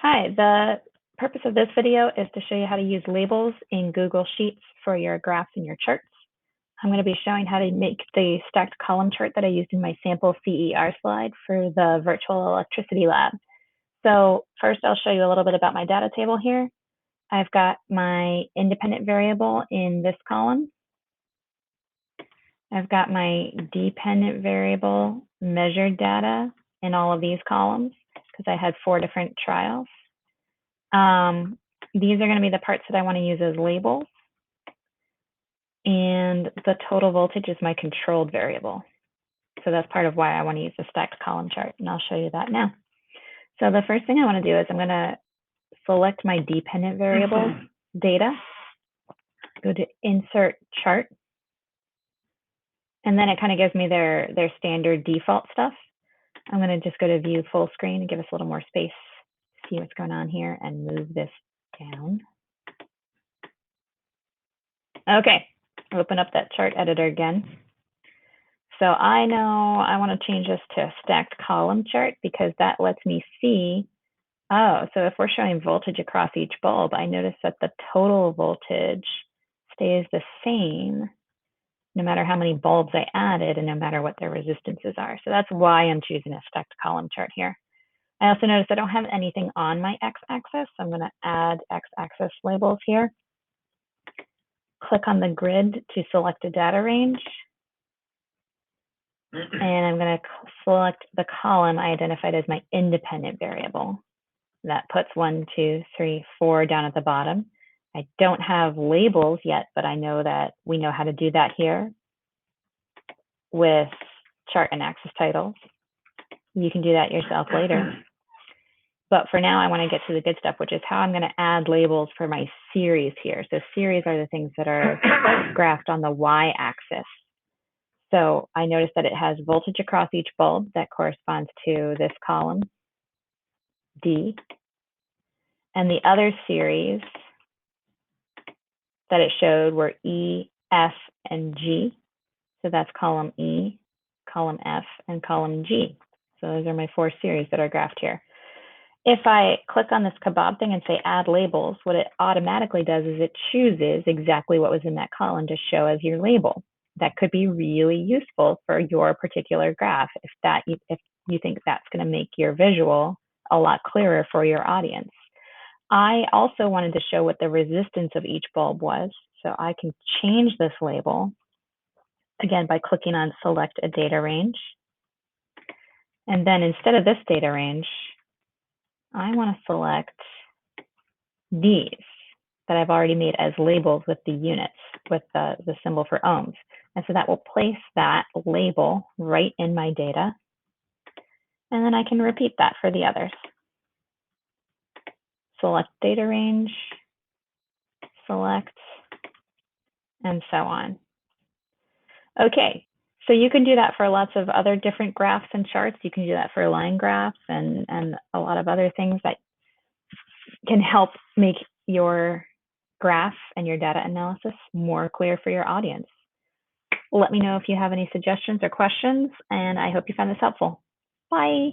Hi, the purpose of this video is to show you how to use labels in Google Sheets for your graphs and your charts. I'm going to be showing how to make the stacked column chart that I used in my sample CER slide for the virtual electricity lab. So first I'll show you a little bit about my data table here. I've got my independent variable in this column. I've got my dependent variable measured data in all of these columns because I had 4 different trials. These are going to be the parts that I want to use as labels. And the total voltage is my controlled variable. So that's part of why I want to use the stacked column chart. And I'll show you that now. So the first thing I want to do is I'm going to select my dependent variable data, go to insert chart. And then it kind of gives me their standard default stuff. I'm going to just go to view full screen and give us a little more space to see what's going on here and move this down. Okay, open up that chart editor again. So I know I want to change this to a stacked column chart because that lets me see, oh, so if we're showing voltage across each bulb, I notice that the total voltage stays the same no matter how many bulbs I added and no matter what their resistances are. So that's why I'm choosing a stacked column chart here. I also notice I don't have anything on my x-axis. So I'm going to add x-axis labels here. Click on the grid to select a data range. And I'm going to select the column I identified as my independent variable. That puts 1, 2, 3, 4 down at the bottom. I don't have labels yet, but I know that we know how to do that here with chart and axis titles. You can do that yourself later. But for now, I want to get to the good stuff, which is how I'm going to add labels for my series here. So series are the things that are graphed on the y-axis. So I noticed that it has voltage across each bulb that corresponds to this column, D. And the other series that it showed were E, F, and G. So that's column E, column F, and column G. So those are my 4 series that are graphed here. If I click on this kebab thing and say add labels, what it automatically does is it chooses exactly what was in that column to show as your label. That could be really useful for your particular graph if you think that's going to make your visual a lot clearer for your audience. I also wanted to show what the resistance of each bulb was, so I can change this label again by clicking on select a data range. And then instead of this data range, I want to select these that I've already made as labels with the units, with the symbol for ohms. And so that will place that label right in my data. And then I can repeat that for the others. Select data range, select, and so on. Okay, so you can do that for lots of other different graphs and charts. You can do that for line graphs and a lot of other things that can help make your graph and your data analysis more clear for your audience. Let me know if you have any suggestions or questions, and I hope you found this helpful. Bye.